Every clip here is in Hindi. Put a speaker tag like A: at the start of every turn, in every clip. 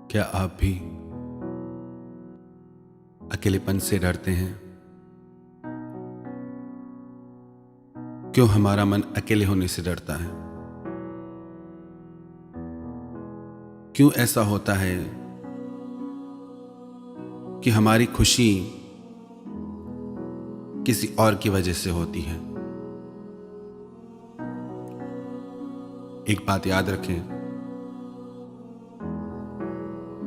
A: क्या आप भी अकेलेपन से डरते हैं? क्यों हमारा मन अकेले होने से डरता है? क्यों ऐसा होता है कि हमारी खुशी किसी और की वजह से होती है? एक बात याद रखें,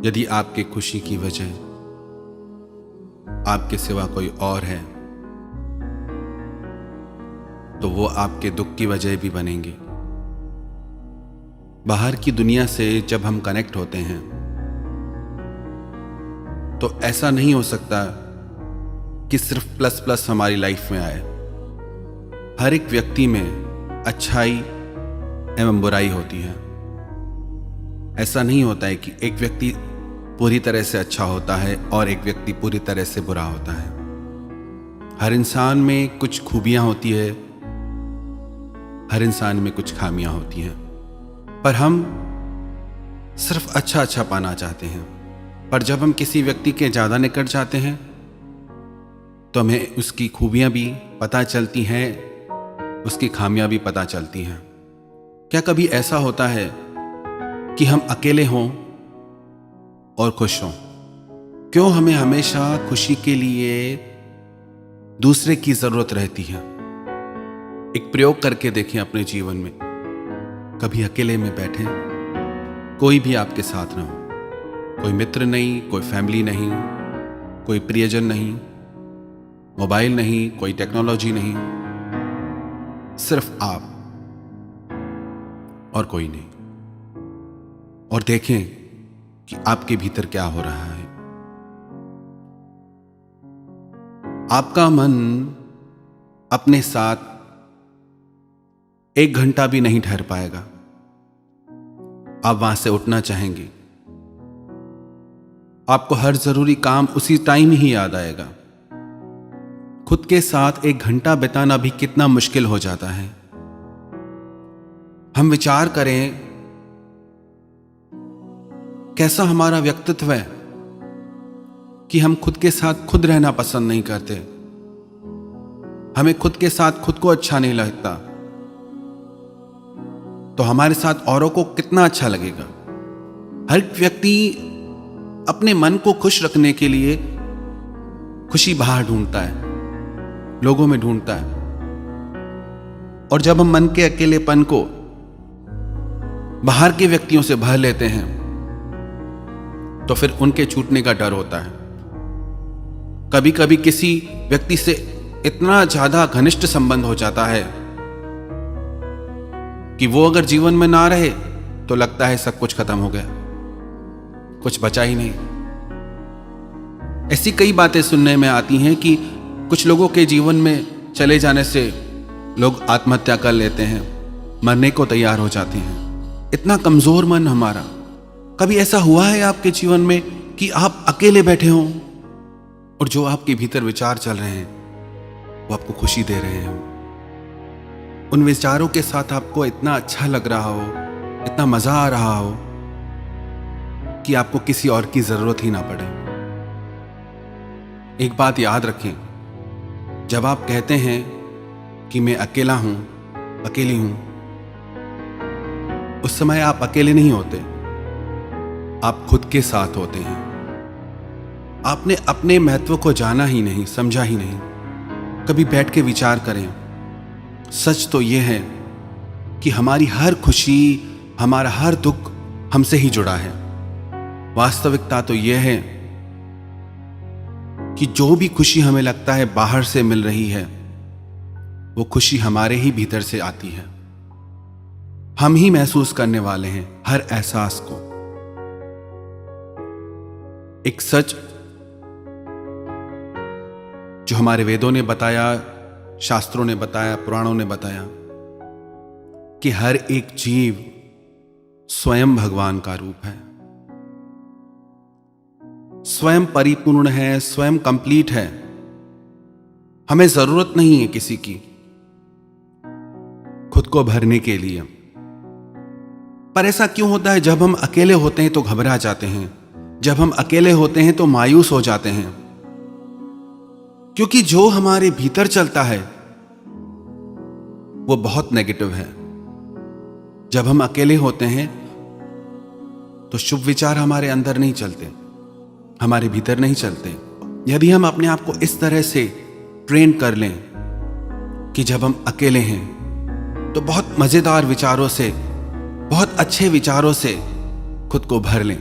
A: यदि आपकी खुशी की वजह आपके सिवा कोई और है तो वो आपके दुख की वजह भी बनेंगे। बाहर की दुनिया से जब हम कनेक्ट होते हैं तो ऐसा नहीं हो सकता कि सिर्फ प्लस प्लस हमारी लाइफ में आए। हर एक व्यक्ति में अच्छाई एवं बुराई होती है। ऐसा नहीं होता है कि एक व्यक्ति पूरी तरह से अच्छा होता है और एक व्यक्ति पूरी तरह से बुरा होता है। हर इंसान में कुछ खूबियां होती है, हर इंसान में कुछ खामियां होती हैं, पर हम सिर्फ अच्छा अच्छा पाना चाहते हैं। पर जब हम किसी व्यक्ति के ज़्यादा निकट जाते हैं तो हमें उसकी खूबियां भी पता चलती हैं, उसकी खामियां भी पता चलती हैं। क्या कभी ऐसा होता है कि हम अकेले हों और खुश हों? क्यों हमें हमेशा खुशी के लिए दूसरे की जरूरत रहती है? एक प्रयोग करके देखें अपने जीवन में। कभी अकेले में बैठे, कोई भी आपके साथ ना हो, कोई मित्र नहीं, कोई फैमिली नहीं, कोई प्रियजन नहीं, मोबाइल नहीं, कोई टेक्नोलॉजी नहीं, सिर्फ आप और कोई नहीं। और देखें कि आपके भीतर क्या हो रहा है। आपका मन अपने साथ 1 घंटा भी नहीं ठहर पाएगा। आप वहां से उठना चाहेंगे, आपको हर जरूरी काम उसी टाइम ही याद आएगा। खुद के साथ 1 घंटा बिताना भी कितना मुश्किल हो जाता है। हम विचार करें कैसा हमारा व्यक्तित्व है कि हम खुद के साथ खुद रहना पसंद नहीं करते। हमें खुद के साथ खुद को अच्छा नहीं लगता, तो हमारे साथ औरों को कितना अच्छा लगेगा। हर व्यक्ति अपने मन को खुश रखने के लिए खुशी बाहर ढूंढता है, लोगों में ढूंढता है। और जब हम मन के अकेलेपन को बाहर के व्यक्तियों से भर लेते हैं तो फिर उनके छूटने का डर होता है। कभी कभी किसी व्यक्ति से इतना ज्यादा घनिष्ठ संबंध हो जाता है कि वो अगर जीवन में ना रहे तो लगता है सब कुछ खत्म हो गया, कुछ बचा ही नहीं। ऐसी कई बातें सुनने में आती हैं कि कुछ लोगों के जीवन में चले जाने से लोग आत्महत्या कर लेते हैं, मरने को तैयार हो जाते हैं। इतना कमजोर मन हमारा। कभी ऐसा हुआ है आपके जीवन में कि आप अकेले बैठे हों और जो आपके भीतर विचार चल रहे हैं वो आपको खुशी दे रहे हों? उन विचारों के साथ आपको इतना अच्छा लग रहा हो, इतना मजा आ रहा हो कि आपको किसी और की जरूरत ही ना पड़े। एक बात याद रखें, जब आप कहते हैं कि मैं अकेला हूं, अकेली हूं, उस समय आप अकेले नहीं होते, आप खुद के साथ होते हैं। आपने अपने महत्व को जाना ही नहीं, समझा ही नहीं। कभी बैठ के विचार करें। सच तो यह है कि हमारी हर खुशी, हमारा हर दुख हमसे ही जुड़ा है। वास्तविकता तो यह है कि जो भी खुशी हमें लगता है बाहर से मिल रही है, वो खुशी हमारे ही भीतर से आती है। हम ही महसूस करने वाले हैं हर एहसास को। एक सच जो हमारे वेदों ने बताया, शास्त्रों ने बताया, पुराणों ने बताया कि हर एक जीव स्वयं भगवान का रूप है, स्वयं परिपूर्ण है, स्वयं कंप्लीट है। हमें जरूरत नहीं है किसी की खुद को भरने के लिए। पर ऐसा क्यों होता है जब हम अकेले होते हैं तो घबरा जाते हैं, जब हम अकेले होते हैं तो मायूस हो जाते हैं, क्योंकि जो हमारे भीतर चलता है वो बहुत नेगेटिव है। जब हम अकेले होते हैं तो शुभ विचार हमारे अंदर नहीं चलते, हमारे भीतर नहीं चलते। यदि हम अपने आप को इस तरह से ट्रेन कर लें कि जब हम अकेले हैं तो बहुत मजेदार विचारों से, बहुत अच्छे विचारों से खुद को भर लें।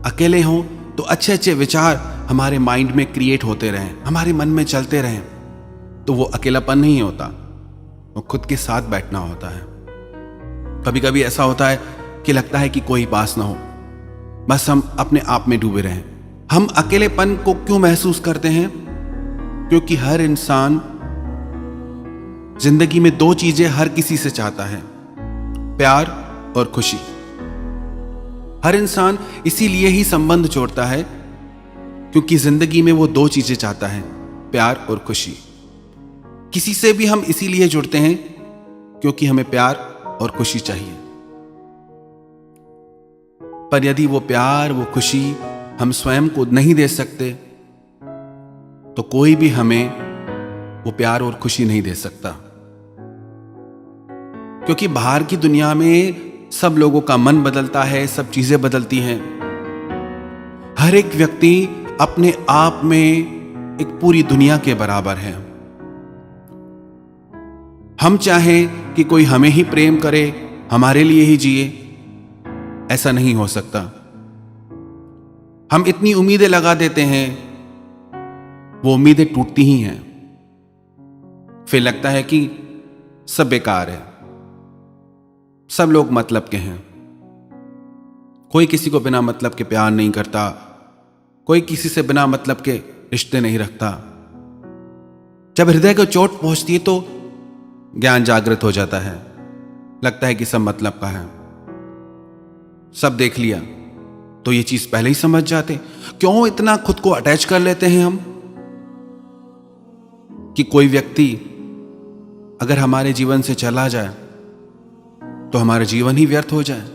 A: अकेले हों तो अच्छे अच्छे विचार हमारे माइंड में क्रिएट होते रहें, हमारे मन में चलते रहें, तो वो अकेलापन नहीं होता, वो खुद के साथ बैठना होता है। कभी कभी ऐसा होता है कि लगता है कि कोई पास ना हो, बस हम अपने आप में डूबे रहें। हम अकेलेपन को क्यों महसूस करते हैं? क्योंकि हर इंसान जिंदगी में दो चीजें हर किसी से चाहता है, प्यार और खुशी। हर इंसान इसीलिए ही संबंध जोड़ता है, क्योंकि जिंदगी में वो दो चीजें चाहता है, प्यार और खुशी। किसी से भी हम इसीलिए जुड़ते हैं क्योंकि हमें प्यार और खुशी चाहिए। पर यदि वो प्यार, वो खुशी हम स्वयं को नहीं दे सकते तो कोई भी हमें वो प्यार और खुशी नहीं दे सकता। क्योंकि बाहर की दुनिया में सब लोगों का मन बदलता है, सब चीजें बदलती हैं। हर एक व्यक्ति अपने आप में एक पूरी दुनिया के बराबर है। हम चाहें कि कोई हमें ही प्रेम करे, हमारे लिए ही जिए, ऐसा नहीं हो सकता। हम इतनी उम्मीदें लगा देते हैं, वो उम्मीदें टूटती ही हैं। फिर लगता है कि सब बेकार है, सब लोग मतलब के हैं, कोई किसी को बिना मतलब के प्यार नहीं करता, कोई किसी से बिना मतलब के रिश्ते नहीं रखता। जब हृदय को चोट पहुंचती है तो ज्ञान जागृत हो जाता है, लगता है कि सब मतलब का है, सब देख लिया तो ये चीज पहले ही समझ जाते। क्यों इतना खुद को अटैच कर लेते हैं हम कि कोई व्यक्ति अगर हमारे जीवन से चला जाए तो हमारा जीवन ही व्यर्थ हो जाए?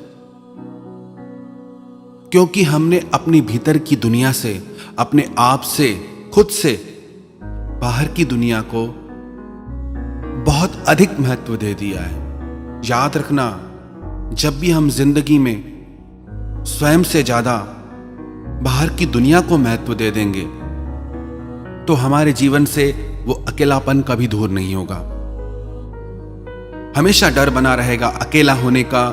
A: क्योंकि हमने अपनी भीतर की दुनिया से, अपने आप से, खुद से बाहर की दुनिया को बहुत अधिक महत्व दे दिया है। याद रखना, जब भी हम जिंदगी में स्वयं से ज्यादा बाहर की दुनिया को महत्व दे देंगे तो हमारे जीवन से वो अकेलापन कभी दूर नहीं होगा। हमेशा डर बना रहेगा अकेला होने का,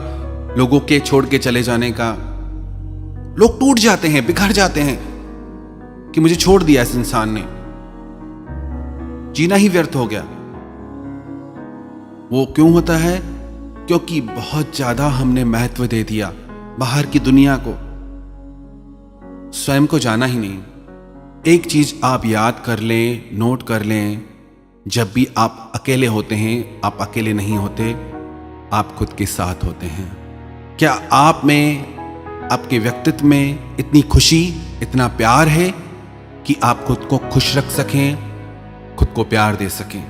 A: लोगों के छोड़ के चले जाने का। लोग टूट जाते हैं, बिखर जाते हैं कि मुझे छोड़ दिया इस इंसान ने, जीना ही व्यर्थ हो गया। वो क्यों होता है? क्योंकि बहुत ज्यादा हमने महत्व दे दिया बाहर की दुनिया को, स्वयं को जाना ही नहीं। एक चीज आप याद कर लें, नोट कर लें, जब भी आप अकेले होते हैं, आप अकेले नहीं होते, आप खुद के साथ होते हैं। क्या आप में, आपके व्यक्तित्व में इतनी खुशी, इतना प्यार है कि आप खुद को खुश रख सकें, खुद को प्यार दे सकें?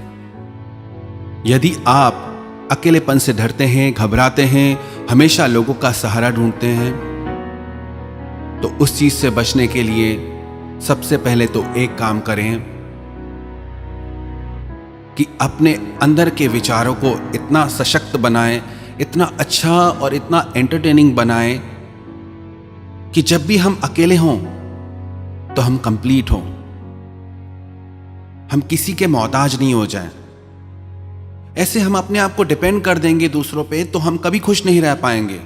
A: यदि आप अकेलेपन से डरते हैं, घबराते हैं, हमेशा लोगों का सहारा ढूंढते हैं, तो उस चीज से बचने के लिए सबसे पहले तो एक काम करें कि अपने अंदर के विचारों को इतना सशक्त बनाएं, इतना अच्छा और इतना एंटरटेनिंग बनाएं कि जब भी हम अकेले हों तो हम कंप्लीट हों, हम किसी के मोहताज नहीं हो जाएं। ऐसे हम अपने आप को डिपेंड कर देंगे दूसरों पे तो हम कभी खुश नहीं रह पाएंगे।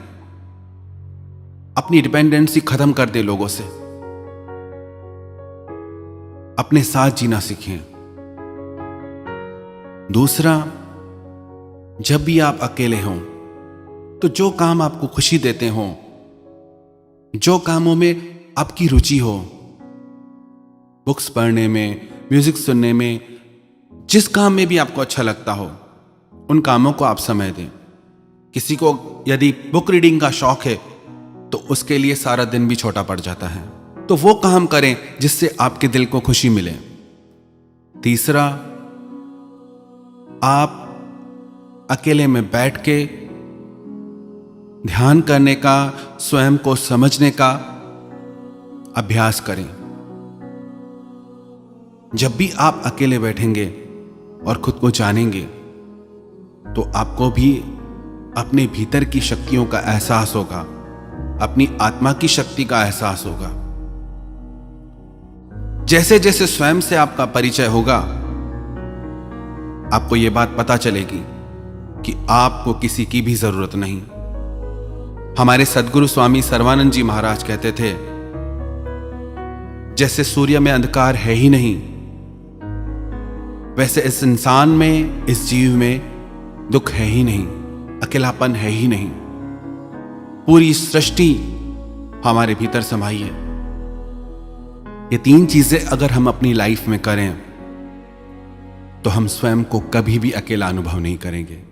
A: अपनी डिपेंडेंसी खत्म कर दे लोगों से, अपने साथ जीना सीखें। दूसरा, जब भी आप अकेले हों तो जो काम आपको खुशी देते हों, जो कामों में आपकी रुचि हो, बुक्स पढ़ने में, म्यूजिक सुनने में, जिस काम में भी आपको अच्छा लगता हो, उन कामों को आप समय दें। किसी को यदि बुक रीडिंग का शौक है तो उसके लिए सारा दिन भी छोटा पड़ जाता है, तो वो काम करें जिससे आपके दिल को खुशी मिले। तीसरा, आप अकेले में बैठ के ध्यान करने का, स्वयं को समझने का अभ्यास करें। जब भी आप अकेले बैठेंगे और खुद को जानेंगे तो आपको भी अपने भीतर की शक्तियों का एहसास होगा, अपनी आत्मा की शक्ति का एहसास होगा। जैसे जैसे स्वयं से आपका परिचय होगा, आपको यह बात पता चलेगी कि आपको किसी की भी जरूरत नहीं। हमारे सद्गुरु स्वामी सर्वानंद जी महाराज कहते थे, जैसे सूर्य में अंधकार है ही नहीं, वैसे इस इंसान में, इस जीव में दुख है ही नहीं, अकेलापन है ही नहीं। पूरी सृष्टि हमारे भीतर समाई है। ये तीन चीजें अगर हम अपनी लाइफ में करें तो हम स्वयं को कभी भी अकेला अनुभव नहीं करेंगे।